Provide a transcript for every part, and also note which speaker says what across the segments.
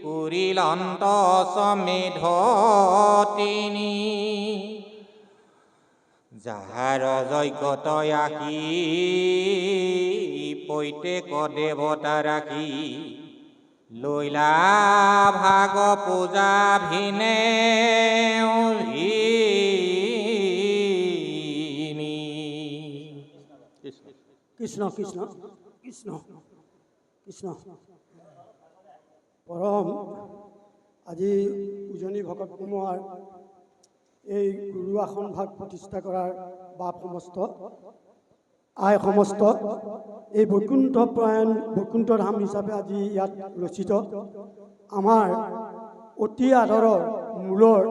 Speaker 1: কুৰিলন্ত সমেধ তিনি যাহাৰ যজ্ঞতয় আশী প্ৰত্যেক দেৱতা ৰাখি লৈলা ভাগ পূজা ভিনে
Speaker 2: কৃষ্ণ কৃষ্ণ কৃষ্ণ কৃষ্ণ পৰম আজি উজনি ভকত কুমাৰ এই গুৰু আসন ভাগ প্ৰতিষ্ঠা কৰাৰ বাপ সমস্ত আই সমস্ত এই বৈকুণ্ঠ প্ৰায়ণ বৈকুণ্ঠ ধাম হিচাপে আজি ইয়াত ৰচিত আমাৰ অতি আদৰৰ মূলৰ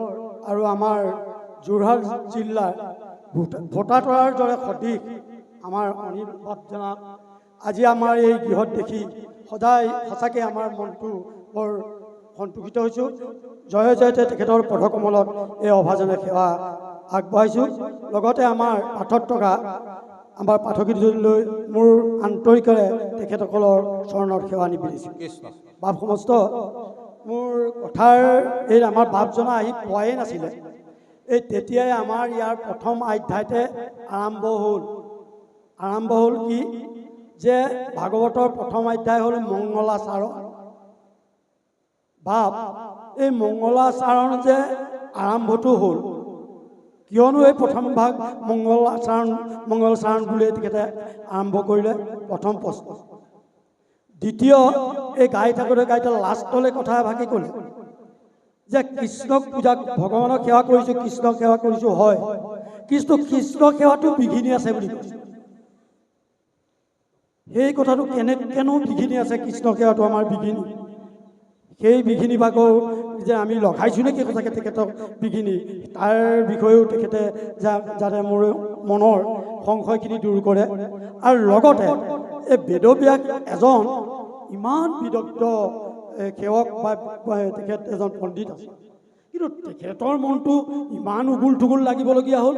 Speaker 2: আৰু আমাৰ যোৰহাট জিলাৰ ভোটাতৰাৰ দৰে সদৃশ আমাৰ অনিল বাপজনা আজি আমাৰ এই গৃহত দেখি সদায় সঁচাকৈ আমাৰ মনটো বৰ সন্তুষ্টিত হৈছোঁ। জয় জয়তে তেখেতৰ পদকমলত এই অভাজনে সেৱা আগবঢ়াইছোঁ। লগতে আমাৰ পাঠত থকা আমাৰ পাঠকীলৈ মোৰ আন্তৰিকেৰে তেখেতসকলৰ চৰণত সেৱা নিবিলিছোঁ। বাপ সমস্ত মোৰ কথাৰ এই আমাৰ বাপজনা আহি পোৱাই নাছিলে। এই তেতিয়াই আমাৰ ইয়াৰ প্ৰথম অধ্যায়তে আৰম্ভ হ'ল কি যে ভাগৱতৰ প্ৰথম অধ্যায় হ'ল মংগলাচৰণ। বাপ এই মংগলাচৰণ যে আৰম্ভটো হ'ল কিয়নো এই প্ৰথম ভাগ মংগলাচৰণ বুলি তেখেতে আৰম্ভ কৰিলে প্ৰথম প্ৰশ্ন। দ্বিতীয় এই গাই থাকোঁতে লাষ্টলৈ কথা এভাগি ক'লে যে কৃষ্ণক পূজা ভগৱানক সেৱা কৰিছোঁ কৃষ্ণক সেৱা কৰিছোঁ হয়, কিন্তু কৃষ্ণ সেৱাটো বিঘিনি আছে বুলি কৈছে। সেই কথাটো কেনেও বিঘিনি আছে, কৃষ্ণ সেৱাটো আমাৰ বিঘিনি। সেই বিঘিনি ভাগৰ যে আমি লগাইছোঁ নেকি সঁচাকৈ তেখেতক বিঘিনি, তাৰ বিষয়েও তেখেতে যাতে মোৰ মনৰ সংশয়খিনি দূৰ কৰে। আৰু লগতে এই বেদব্যাস এজন ইমান বিদগ্ধ সেৱক বা তেখেত এজন পণ্ডিত আছে, কিন্তু তেখেতৰ মনটো ইমান উগুল থুগুল লাগিবলগীয়া হ'ল।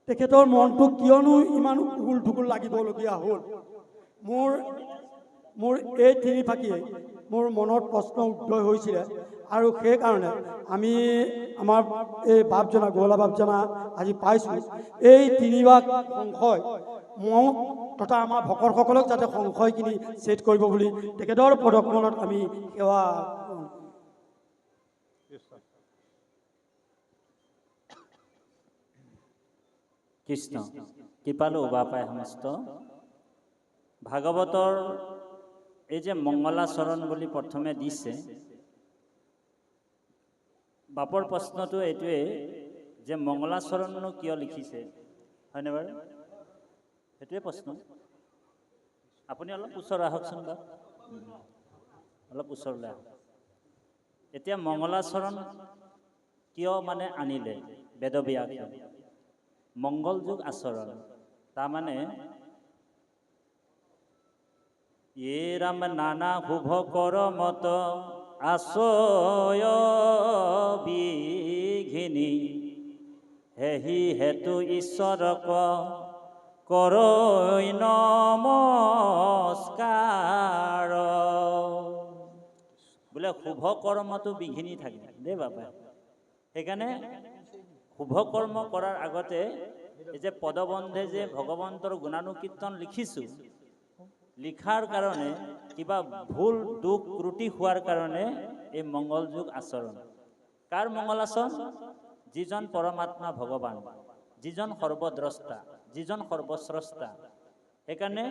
Speaker 2: তেখেতৰ মনটো কিয়নো ইমান উগুল থুগুল লাগিবলগীয়া হ'ল, মোৰ এই তিনি ফাঁকিয়ে মোৰ মনত প্ৰশ্ন উদয় হৈছিলে। আৰু সেইকাৰণে আমি আমাৰ এই বাপজনা গৌলা বাপজনা আজি পাইছোঁ এই তিনিভাগ সংশয় মোক তথা আমাৰ ভকতসকলক যাতে সংশয়খিনি ছেট কৰিব বুলি তেখেতৰ পদকমলত আমি সেৱা।
Speaker 3: কৃষ্ণ কৃপালু বাপাই সমস্ত ভাগৱতৰ এই যে মংগলাচৰণ বুলি প্ৰথমে দিছে, বাপৰ প্ৰশ্নটো এইটোৱে যে মংগলাচৰণনো কিয় লিখিছে, হয়নে বাৰু? সেইটোৱে প্ৰশ্ন। আপুনি অলপ ওচৰ আহকচোন বা অলপ ওচৰলৈ আহক। এতিয়া মংগলাচৰণ কিয় মানে আনিলে বেদব্যাসে? মংগল যুগ আচৰণ তাৰমানে এ ৰাম নানা শুভ কৰ মত আচয় বিঘিনি হেহি হেতু ঈশ্বৰক কৰৈ নমস্কাৰ। বোলে শুভ কৰ্মটো বিঘিনি থাকে দেই বাবা। সেইকাৰণে শুভ কৰ্ম কৰাৰ আগতে এই যে পদবন্ধে যে ভগৱন্তৰ গুণানুকীৰ্তন লিখিছোঁ, লিখাৰ কাৰণে কিবা ভুল দুখ ত্ৰুটি হোৱাৰ কাৰণে এই মংগল যুগ আচৰণ। কাৰ মংগলাচৰণ? যিজন পৰমাত্মা ভগৱান, যিজন সৰ্বদ্ৰষ্টা, যিজন সৰ্বস্ৰষ্টা। সেইকাৰণে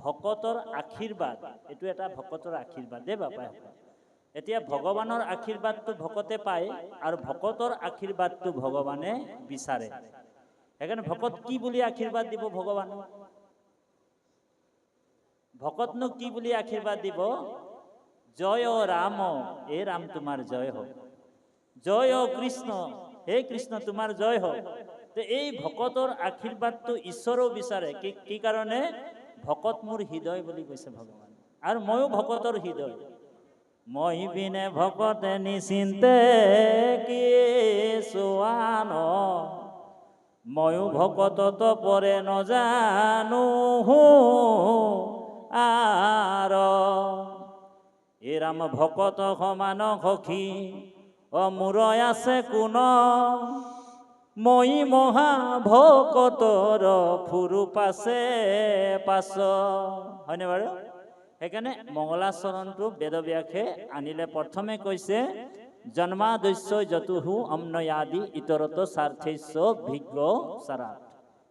Speaker 3: ভকতৰ আশীৰ্বাদ, এইটো এটা ভকতৰ আশীৰ্বাদ দেই বাপাই। এতিয়া ভগৱানৰ আশীৰ্বাদটো ভকতে পায় আৰু ভকতৰ আশীৰ্বাদটো ভগৱানে বিচাৰে। সেইকাৰণে ভকত কি বুলি আশীৰ্বাদ দিব ভগৱানে? ভকতনো কি বুলি আশীৰ্বাদ দিব? জয় ৰাম, এই ৰাম তোমাৰ জয় হওক, জয় কৃষ্ণ, হে কৃষ্ণ তোমাৰ জয় হওক। তো এই ভকতৰ আশীৰ্বাদটো ঈশ্বৰেও বিচাৰে। কি কাৰণে? ভকত মোৰ হৃদয় বুলি কৈছে ভগৱান, আৰু ময়ো ভকতৰ হৃদয়। মই বিনে ভকতে নিচিন্তে কি চোৱান, ময়ো ভকতত পৰে নজানো আৰ। এই ৰাম ভকত সমান সখী অমূৰ আছে কোন মই মহা ভকতৰ ফুৰু পাছে পাছ হয়নে বাৰু? সেইকাৰণে মংগলাচৰণটো বেদব্যাসে আনিলে প্ৰথমে কৈছে জন্মাদস্য যতুহু অম্নয়াদি ইতৰত স্বাৰ্থস্য ভিজ্ঞ সাৰাত।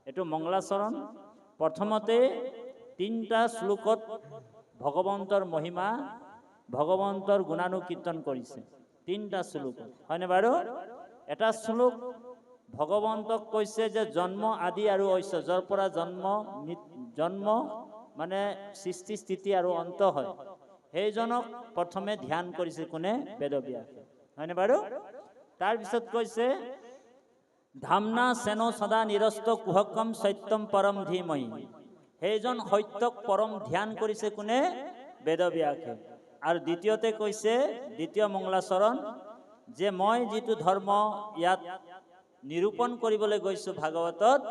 Speaker 3: এইটো মংগলাচৰণ প্ৰথমতে 3টা শ্লোকত ভগৱন্তৰ মহিমা ভগৱন্তৰ গুণানুকীৰ্তন কৰিছে 3টা শ্লোকত হয়নে বাৰু? এটা শ্লোক ভগৱন্তক কৈছে যে জন্ম আদি আৰু ঐশ্বৰ্যৰ পৰা জন্ম মানে সৃষ্টি স্থিতি আৰু অন্ত হয়, সেইজনক প্ৰথমে ধ্যান কৰিছে কোনে? বেদব্যাসে হয়নে বাৰু? তাৰপিছত কৈছে ধামনা সেন সদা নিৰস্ত কুহকম সত্যম পৰম ধীমহি, সেইজন সত্যক পৰম ধ্যান কৰিছে কোনে? বেদব্যাসে। আৰু দ্বিতীয়তে কৈছে দ্বিতীয় মংগলাচৰণ যে মই যিটো ধৰ্ম ইয়াত নিৰূপণ কৰিবলৈ গৈছো ভাগৱতত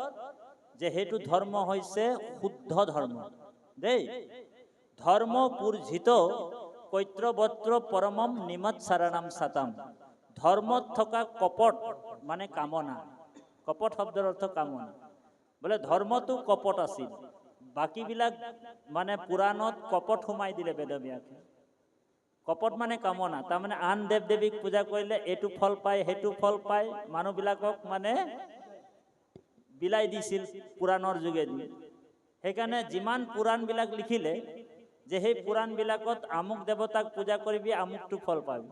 Speaker 3: যে সেইটো ধৰ্ম হৈছে শুদ্ধ ধৰ্ম দেই। ধৰ্ম পূৰ্জিত কৈত্ৰবত্ৰ পৰমম নিমত সাৰানাম সাতাম। ধৰ্মত থকা কপট মানে কামনা, কপট শব্দৰ অৰ্থ কামনা, বোলে ধৰ্মটো কপট আছিল, বাকীবিলাক মানে পুৰাণত কপট সোমাই দিলে বেদব্যাসে। কপট মানে কামনা, তাৰমানে আন দেৱ দেৱীক পূজা কৰিলে এইটো ফল পায় সেইটো ফল পায়, মানুহবিলাকক মানে বিলাই দিছিল পুৰাণৰ যোগেদি। সেইকাৰণে যিমান পুৰাণবিলাক লিখিলে যে সেই পুৰাণবিলাকত আমুক দেৱতাক পূজা কৰিবি আমুকটো ফল পাবি,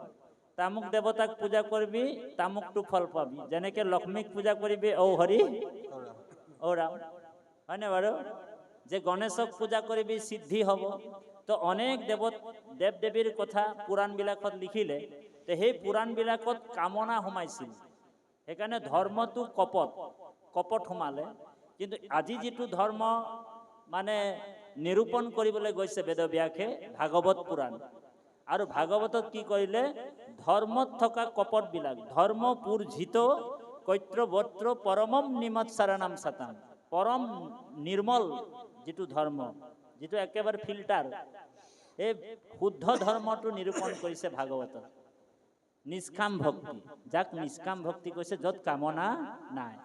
Speaker 3: তামুক দেৱতাক পূজা কৰিবি তামুকটো ফল পাবি, যেনেকে লক্ষ্মীক পূজা কৰিবি ঔ হৰি ঔ ৰাম হয়নে বাৰু? যে গণেশক পূজা কৰিবি সিদ্ধি হ'ব। তো অনেক দেৱ দেৱীৰ কথা পুৰাণবিলাকত লিখিলে, তো সেই পুৰাণবিলাকত কামনা সোমাইছিল, সেইকাৰণে ধৰ্মটো কপট সোমালে। কিন্তু আজি যিটো ধৰ্ম মানে নিৰূপণ কৰিবলৈ গৈছে বেদব্যাসে ভাগৱত পুৰাণ, আৰু ভাগৱতত কি কৰিলে ধৰ্মত থকা কপটবিলাক ধৰ্ম পূৰ্জিত কৈত্ৰবত্ৰ পৰমম নিমত সাৰানাম সাতাম, পৰম নিৰ্মল যিটো ধৰ্ম, যিটো একেবাৰে ফিল্টাৰ, এই শুদ্ধ ধৰ্মটো নিৰূপণ কৰিছে ভাগৱতত। নিষ্কাম ভক্তি, যাক নিষ্কাম ভক্তি কৈছে য'ত কামনা নাই,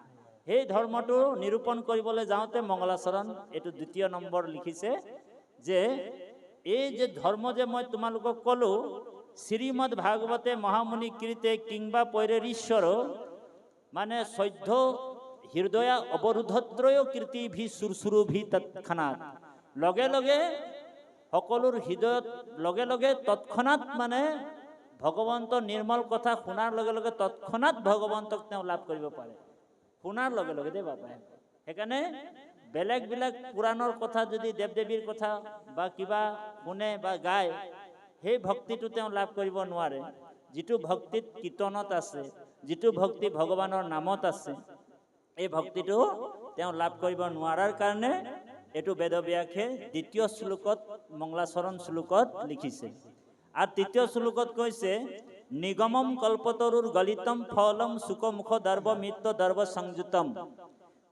Speaker 3: সেই ধৰ্মটো নিৰূপণ কৰিবলৈ যাওঁতে মংগলাচৰণ এইটো 2য় নম্বৰ লিখিছে যে এই যে ধৰ্ম যে মই তোমালোকক ক'লো শ্ৰীমদ ভাগৱতে মহামুনি কীৰ্তে কিংবা পৈৰেৰীশ্বৰ মানে সৈধ্য হৃদয়া অৱৰোধত্ৰয় কীৰ্তি ভি সুৰসুৰু ভি তৎক্ষণাৎ, লগে লগে সকলোৰ হৃদয়ত লগে লগে তৎক্ষণাৎ মানে ভগৱন্তৰ নিৰ্মল কথা শুনাৰ লগে লগে তৎক্ষণাৎ ভগৱন্তক তেওঁ লাভ কৰিব পাৰে, শুনাৰ লগে লগে দেই বাবা। সেইকাৰণে বেলেগ পুৰাণৰ কথা যদি দেৱ দেৱীৰ কথা বা কিবা শুনে বা গায়, সেই ভক্তিটো তেওঁ লাভ কৰিব নোৱাৰে। যিটো ভক্তিত কীৰ্তনত আছে, যিটো ভক্তি ভগৱানৰ নামত আছে, এই ভক্তিটো তেওঁ লাভ কৰিব নোৱাৰাৰ কাৰণে এইটো বেদব্যাসে 2য় শ্লোকত মংগলাচৰণ শ্লোকত লিখিছে। আৰু 3য় শ্লোকত কৈছে নিগমম কল্পতৰুৰ গলিতম ফলম সুকমুখ দৰ্ভ মিত্ত দৰ্ভ সংযুতম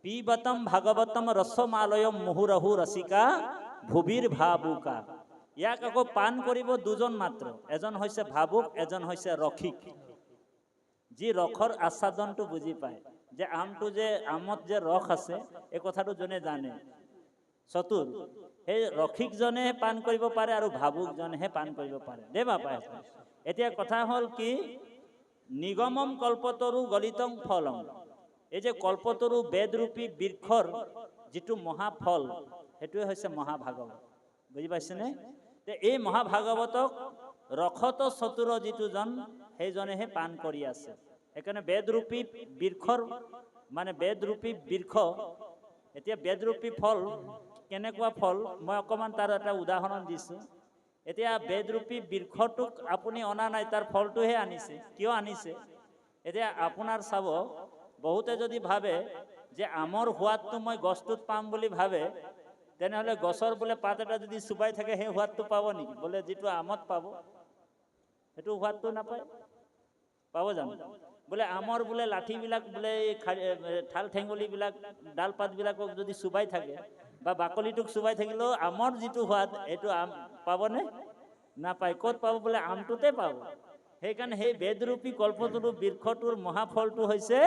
Speaker 3: পিবতম ভাগৱতম ৰসমালয়ম মুহুৰহু ৰসিকা ভুবিৰ ভাবুকা। ইয়াক আকৌ পান কৰিব 2জন মাত্ৰ, এজন হৈছে ভাবুক, এজন হৈছে ৰসিক। যি ৰসৰ আস্বাদনটো বুজি পায়, যে আমটো যে আমত যে ৰস আছে এই কথাটো যোনে জানে চতুৰ, সেই ৰসিকজনে পান কৰিব পাৰে আৰু ভাবুকজনেহে পান কৰিব পাৰে দেই বাপা। এতিয়া কথা হ'ল কি নিগমম কল্পতৰু গলিতং ফলম, এই যে কল্পতৰু বেদৰূপী বৃক্ষৰ যিটো মহাফল সেইটোৱে হৈছে মহাভাগৱত, বুজি পাইছেনে? এই মহাভাগৱতক ৰসত চতুৰ যিটো জন সেইজনেহে পান কৰি আছে। সেইকাৰণে বেদৰূপী বৃক্ষৰ মানে বেদৰূপী বৃক্ষ, এতিয়া বেদৰূপী ফল কেনেকুৱা ফল মই অকণমান তাৰ এটা উদাহৰণ দিছোঁ। এতিয়া বেদৰূপী বৃক্ষটোক আপুনি অনা নাই, তাৰ ফলটোহে আনিছে। কিয় আনিছে? এতিয়া আপোনাৰ চাব, বহুতে যদি ভাবে যে আমৰ সোৱাদটো মই গছটোত পাম বুলি ভাবে, তেনেহ'লে গছৰ বোলে পাত এটা যদি চুবাই থাকে সেই সোৱাদটো পাব নেকি? বোলে যিটো আমত পাব সেইটো সোৱাদটো নাপায়, পাব জানো? বোলে আমৰ বোলে লাঠিবিলাক বোলে ঠাল ঠেঙুলিবিলাক ডাল পাতবিলাকক যদি চুবাই থাকে বা বাকলিটোক চুবাই থাকিলেও আমৰ যিটো সোৱাদ এইটো আম পাবনে? নাপায়। ক'ত পাব বোলে? আমটোতে পাব। সেইকাৰণে সেই বেদৰূপী কল্পতৰু বৃক্ষটোৰ মহাফলটো হৈছে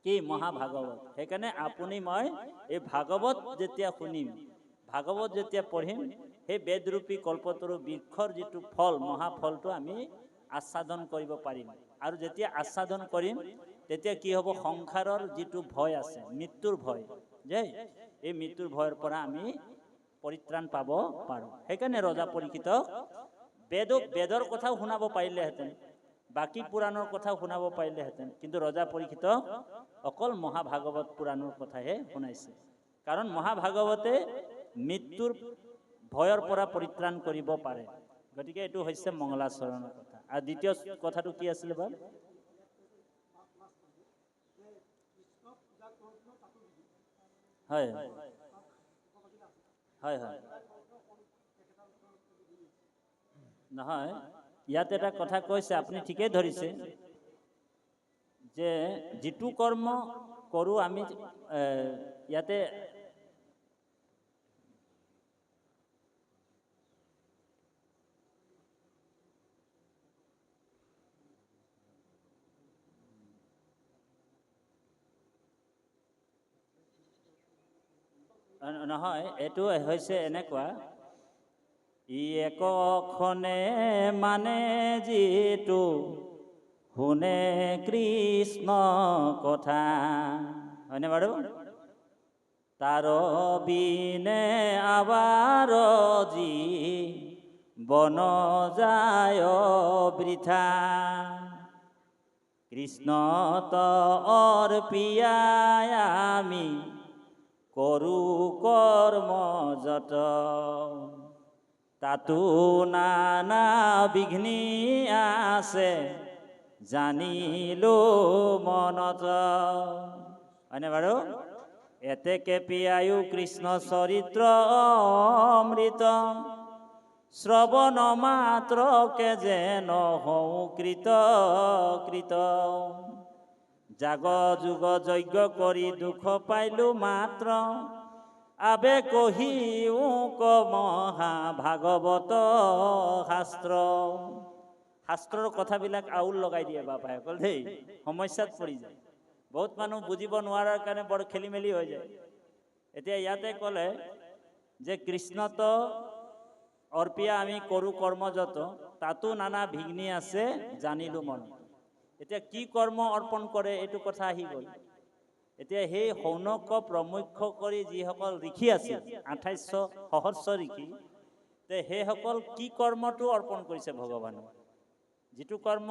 Speaker 3: কি? মহাভাগৱত। সেইকাৰণে আপুনি মই এই ভাগৱত যেতিয়া শুনিম, ভাগৱত যেতিয়া পঢ়িম, সেই বেদৰূপী কল্পতৰু বৃক্ষৰ যিটো ফল, মহাফলটো আমি আস্বাদন কৰিব পাৰিম। আৰু যেতিয়া আস্বাদন কৰিম, তেতিয়া কি হ'ব? সংসাৰৰ যিটো ভয় আছে, মৃত্যুৰ ভয়, যে এই মৃত্যুৰ ভয়ৰ পৰা আমি পৰিত্ৰাণ পাব পাৰোঁ। সেইকাৰণে ৰজা পৰীক্ষিতক বেদৰ কথাও শুনাব পাৰিলেহেঁতেন, বাকী পুৰাণৰ কথাও শুনাব পাৰিলেহেঁতেন, কিন্তু ৰজা পৰীক্ষিতক অকল মহাভাগৱত পুৰাণৰ কথাহে শুনাইছে। কাৰণ মহাভাগৱতে মৃত্যুৰ ভয়ৰ পৰা পৰিত্ৰাণ কৰিব পাৰে। গতিকে এইটো হৈছে মংগলাচৰণৰ কথা। আৰু দ্বিতীয় কথাটো কি আছিলে বাৰু? হয় হয় হয়। নহয়, ইয়াত এটা কথা কৈছে, আপুনি ঠিকেই ধৰিছে, যে যিটো কৰ্ম কৰোঁ আমি ইয়াতে নহয়, এইটো হৈছে এনেকুৱা, ই একখনে মানে যিটো শুনে কৃষ্ণ কথা, হয়নে বাৰু? তাৰ বিনে আবাৰ যি বন যায় বৃথা, কৃষ্ণ অৰ্পিয়াই আমি কৰো কৰ্ম যত, তাতো নানা বিঘ্নি আছে জানিলো মনত, হয়নে বাৰু? এতেকে পিয়ায়ো কৃষ্ণ চৰিত্ৰ অমৃত, শ্ৰৱণ মাত্ৰকে যেন হওঁ কৃত কৃত, জাগ যুগ যজ্ঞ কৰি দুখ পাইলো মাত্ৰ, আবে কহিও মহা ভাগৱত শাস্ত্ৰ। শাস্ত্ৰৰ কথাবিলাক আউল লগাই দিয়ে বাপাসকল দেই, সমস্যাত পৰি যায়। বহুত মানুহ বুজিব নোৱাৰাৰ কাৰণে বৰ খেলি মেলি হৈ যায়। এতিয়া ইয়াতে ক'লে যে কৃষ্ণত অৰ্পিয়া আমি কৰো কৰ্মযত, তাতো নানা বিঘ্নি আছে জানিলো মন। এতিয়া কি কৰ্ম অৰ্পণ কৰে এইটো কথা আহি গ'ল। এতিয়া সেই শৌনক প্ৰমুখ্য কৰি যিসকল ঋষি আছিল, 2800 সহস্ৰ ঋষি, সেইসকল কি কৰ্মটো অৰ্পণ কৰিছে ভগৱানক? যিটো কৰ্ম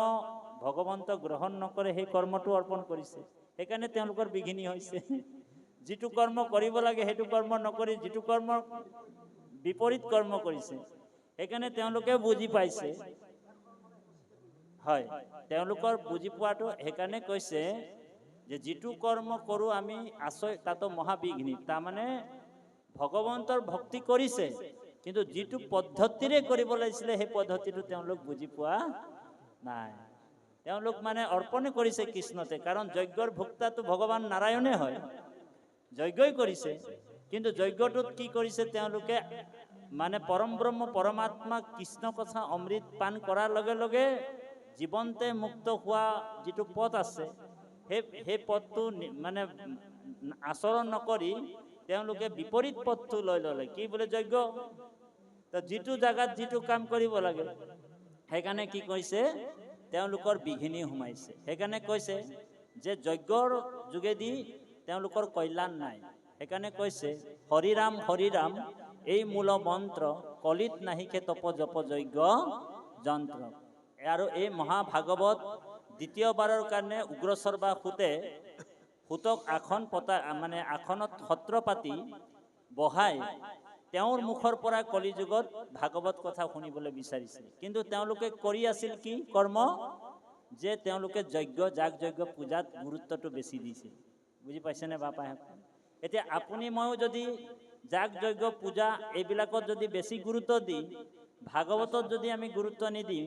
Speaker 3: ভগৱন্ত গ্ৰহণ নকৰে সেই কৰ্মটো অৰ্পণ কৰিছে। সেইকাৰণে তেওঁলোকৰ বিঘিনি হৈছে। যিটো কৰ্ম কৰিব লাগে সেইটো কৰ্ম নকৰি যিটো কৰ্ম বিপৰীত কৰ্ম কৰিছে, সেইকাৰণে তেওঁলোকে বুজি পাইছে। হয়, তেওঁলোকৰ বুজি পোৱাটো সেইকাৰণে কৈছে যে যিটো কৰ্ম কৰোঁ আমি আচয় তাতো মহাবিঘ্নি, তাৰমানে ভগৱন্তৰ ভক্তি কৰিছে, কিন্তু যিটো পদ্ধতিৰে কৰিব লাগিছিলে সেই পদ্ধতিটো তেওঁলোক বুজি পোৱা নাই। তেওঁলোক মানে অৰ্পণে কৰিছে কৃষ্ণতে, কাৰণ যজ্ঞৰ ভোক্তাটো ভগৱান নাৰায়ণে হয়, যজ্ঞই কৰিছে, কিন্তু যজ্ঞটোত কি কৰিছে তেওঁলোকে? মানে পৰম ব্ৰহ্ম পৰমাত্মা কৃষ্ণ কথা অমৃত পান কৰাৰ লগে লগে জীৱন্তে মুক্ত হোৱা যিটো পথ আছে, সেই পথটো মানে আচৰণ নকৰি তেওঁলোকে বিপৰীত পথটো লৈ ল'লে। কি বোলে? যজ্ঞ। তো যিটো জাগাত যিটো কাম কৰিব লাগে, সেইকাৰণে কি কৈছে? তেওঁলোকৰ বিঘিনি সোমাইছে। সেইকাৰণে কৈছে যে যজ্ঞৰ যোগেদি তেওঁলোকৰ কল্যাণ নাই। সেইকাৰণে কৈছে হৰিৰাম হৰিৰাম এই মূল মন্ত্ৰ, কলিত নাহিকে তপ জপ যজ্ঞ যন্ত্ৰ। আৰু এই মহাভাগৱত দ্বিতীয়বাৰৰ কাৰণে উগ্ৰশ্বৰ বা সুতক আসন পতা, মানে আসনত সত্ৰ পাতি বহাই তেওঁৰ মুখৰ পৰা কলিযুগত ভাগৱত কথা শুনিবলৈ বিচাৰিছিল। কিন্তু তেওঁলোকে কৰি আছিল কি কৰ্ম? যে তেওঁলোকে যজ্ঞ যাগ যজ্ঞ পূজাত গুৰুত্বটো বেছি দিছিল। বুজি পাইছেনে বাপাই? এতিয়া আপুনি ময়ো যদি যাগ যজ্ঞ পূজা এইবিলাকত যদি বেছি গুৰুত্ব দি ভাগৱতত যদি আমি গুৰুত্ব নিদিম,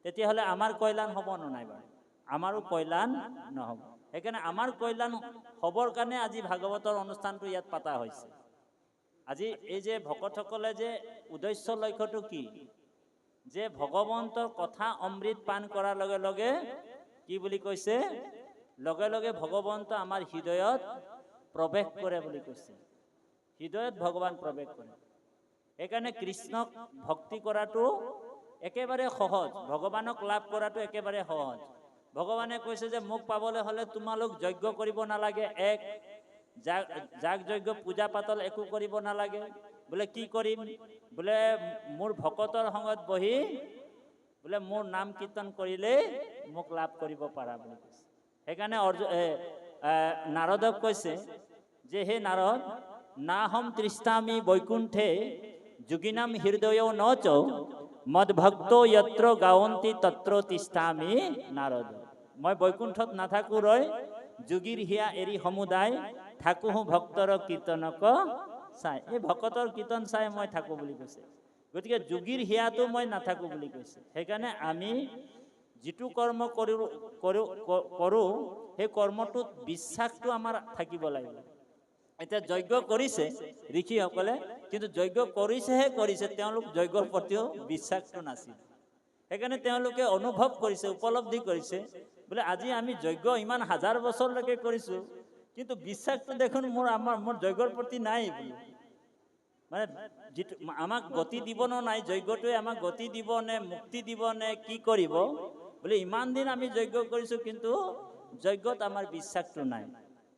Speaker 3: তেতিয়াহ'লে আমাৰ কল্যাণ হ'ব নে নাই বাৰু? আমাৰো কল্যাণ নহ'ব। সেইকাৰণে আমাৰ কল্যাণ হ'বৰ কাৰণে আজি ভাগৱতৰ অনুষ্ঠানটো ইয়াত পতা হৈছে। আজি এই যে ভকতসকলে যে উদ্দেশ্য লক্ষ্যটো কি? যে ভগৱন্তৰ কথা অমৃত পান কৰাৰ লগে লগে কি বুলি কৈছে, লগে লগে ভগৱন্ত আমাৰ হৃদয়ত প্ৰৱেশ কৰে বুলি কৈছে। হৃদয়ত ভগৱান প্ৰৱেশ কৰে। সেইকাৰণে কৃষ্ণক ভক্তি কৰাটো একেবাৰে সহজ, ভগৱানক লাভ কৰাটো একেবাৰে সহজ। ভগৱানে কৈছে যে মোক পাবলৈ হ'লে তোমালোক যজ্ঞ কৰিব নালাগে, এক যাগ যজ্ঞ পূজা পাতল একো কৰিব নালাগে। বোলে কি কৰিম, বোলে মোৰ ভকতৰ সংগত বহি বোলে মোৰ নাম কীৰ্তন কৰিলেই মোক লাভ কৰিব পাৰা বুলি কৈছে। সেইকাৰণে নাৰদক কৈছে যে হে নাৰদ, নাহম তৃষ্ণামি বৈকুণ্ঠে যোগিনাম হৃদয় নচ মদ ভক্ত যত্ৰ গাৱন্তি তত্ৰ তিষ্ঠামি নাৰদ। মই বৈকুণ্ঠত নাথাকো ৰয়, যোগীৰ হিয়া এৰি সমুদায় থাকো ভক্তৰ কীৰ্তনক চাই। এই ভকতৰ কীৰ্তন চাই মই থাকো বুলি কৈছে। গতিকে যোগীৰ হিয়াটো মই নাথাকো বুলি কৈছে। সেইকাৰণে আমি যিটো কৰ্ম কৰো সেই কৰ্মটোত বিশ্বাসটো আমাৰ থাকিব লাগিব। এতিয়া যজ্ঞ কৰিছে ঋষিসকলে, কিন্তু যজ্ঞ কৰিছে, তেওঁলোক যজ্ঞৰ প্ৰতিও বিশ্বাসটো নাছিল। সেইকাৰণে তেওঁলোকে অনুভৱ কৰিছে, উপলব্ধি কৰিছে, বোলে আজি আমি যজ্ঞ ইমান হাজাৰ বছৰলৈকে কৰিছো, কিন্তু বিশ্বাসটো দেখোন মোৰ যজ্ঞৰ প্ৰতি নাই। মানে যিটো আমাক গতি দিব নে নাই, যজ্ঞটোৱে আমাক গতি দিব নে মুক্তি দিব নে কি কৰিব, বোলে ইমান দিন আমি যজ্ঞ কৰিছো কিন্তু যজ্ঞত আমাৰ বিশ্বাসটো নাই।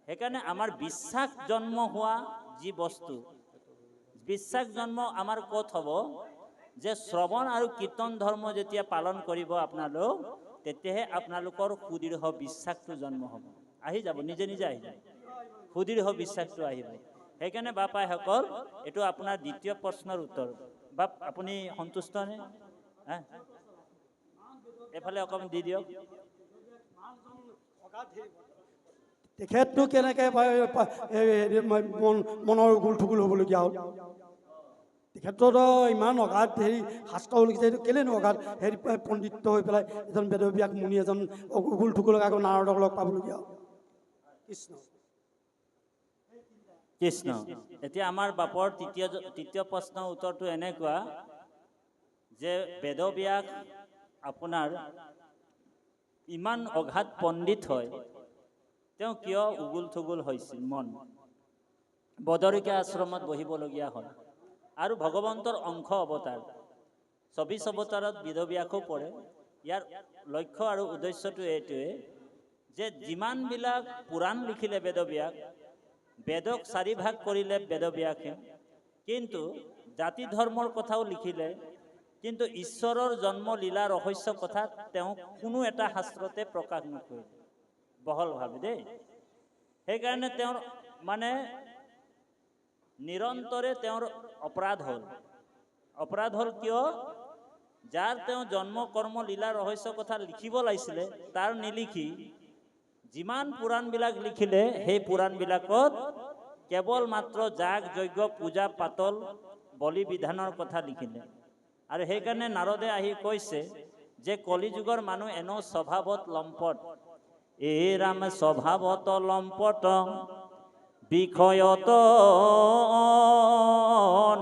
Speaker 3: সেইকাৰণে আমাৰ বিশ্বাস জন্ম হোৱা যি বস্তু, বিশ্বাস জন্ম আমাৰ ক'ত হ'ব, যে শ্ৰৱণ আৰু কীৰ্তন ধৰ্ম যেতিয়া পালন কৰিব আপোনালোক, তেতিয়াহে আপোনালোকৰ সুদৃঢ় বিশ্বাসটো জন্ম হ'ব। আহি যাব, নিজে নিজে আহি যাব, সুদৃঢ় বিশ্বাসটো আহিব। সেইকাৰণে বাপাইসকল, এইটো আপোনাৰ দ্বিতীয় প্ৰশ্নৰ উত্তৰ। বাপ আপুনি সন্তুষ্ট নে? এফালে অকণমান দি দিয়ক।
Speaker 2: তেখেতনো কেনেকৈ মনৰ উগুল থুগুল হ'বলগীয়া হ'ল? তেখেততো ইমান অগাধ শাস্ত্ৰ লিখিছে, এইটো কেলেনো অগাধ পণ্ডিত হৈ পেলাই এজন বেদব্যাস মুনি এজন উগুল থুগুলক আকৌ নাৰদক লগ পাবলগীয়া হ'ল। কৃষ্ণ
Speaker 3: কৃষ্ণ। এতিয়া আমাৰ বাপৰ তৃতীয় প্ৰশ্নৰ উত্তৰটো এনেকুৱা যে বেদব্যাস আপোনাৰ ইমান অগাধ পণ্ডিত হয়, তেওঁ কিয় উগুল থুগুল হৈছিল? মন বদৰিকা আশ্ৰমত বহিবলগীয়া হ'ল। আৰু ভগৱন্তৰ অংশ অৱতাৰ, 24 অৱতাৰত বেদব্যাসো পৰে। ইয়াৰ লক্ষ্য আৰু উদ্দেশ্যটো এইটোৱে যে যিমানবিলাক পুৰাণ লিখিলে বেদব্যাস, বেদক 4 ভাগ কৰিলে বেদব্যাসে, কিন্তু জাতি ধৰ্মৰ কথাও লিখিলে, কিন্তু ঈশ্বৰৰ জন্ম লীলা ৰহস্য কথা তেওঁ কোনো এটা শাস্ত্ৰতে প্ৰকাশ নকৰিলে বহলভাৱে দেই। সেইকাৰণে তেওঁৰ মানে নিৰন্তৰে তেওঁৰ অপৰাধ হ'ল কিয়? যাৰ তেওঁ জন্ম কৰ্ম লীলা ৰহস্য কথা লিখিব লাগিছিলে তাৰ নিলিখি যিমান পুৰাণবিলাক লিখিলে, সেই পুৰাণবিলাকত কেৱল মাত্ৰ যাগ যজ্ঞ পূজা পাতল বলি বিধানৰ কথা লিখিলে। আৰু সেইকাৰণে নাৰদে আহি কৈছে যে কলিযুগৰ মানুহ এনেও স্বভাৱত লম্পট, এই ৰাম স্বভাৱত লম্পট বিষয়ত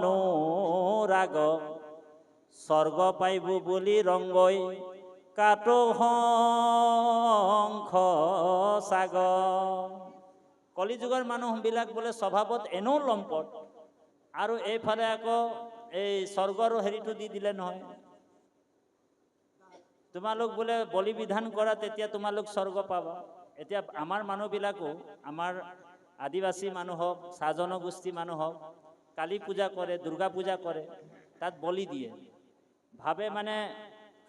Speaker 3: অনুৰাগ স্বৰ্গ পাইব বুলি ৰংগৈ কাটো শংখ সাগৰ। কলিযুগৰ মানুহবিলাক বোলে স্বভাৱত এনেও লম্পট, আৰু এইফালে আকৌ এই স্বৰ্গৰ হেৰিটো দি দিলে নহয়, তোমালোক বোলে বলি বিধান কৰা তেতিয়া তোমালোক স্বৰ্গ পাবা। এতিয়া আমাৰ মানুহবিলাকো, আমাৰ আদিবাসী মানুহ হওক, চাহ জনগোষ্ঠী মানুহ হওক, কালী পূজা কৰে, দুৰ্গা পূজা কৰে, তাত বলি দিয়ে। ভাবে মানে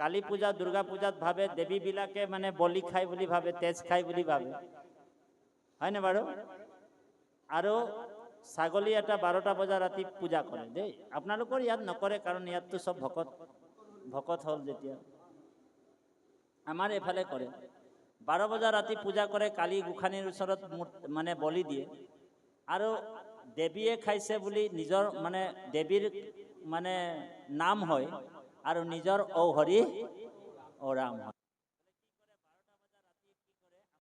Speaker 3: কালী পূজা দুৰ্গা পূজাত ভাবে দেৱীবিলাকে মানে বলি খাই বুলি ভাবে, তেজ খাই বুলি ভাবে, হয়নে বাৰু? আৰু ছাগলী এটা 12টা বজা ৰাতি পূজা কৰে দেই। আপোনালোকৰ ইয়াত নকৰে, কাৰণ ইয়াততো চব ভকত হ'ল যেতিয়া। আমাৰ এইফালে কৰে, 12 বজা ৰাতি পূজা কৰে, কালী গোসানীৰ ওচৰত মানে বলি দিয়ে। আৰু দেৱীয়ে খাইছে বুলি নিজৰ মানে দেৱীৰ মানে নাম হয়, আৰু নিজৰ ঔ হৰি ঔ ৰাম হয়।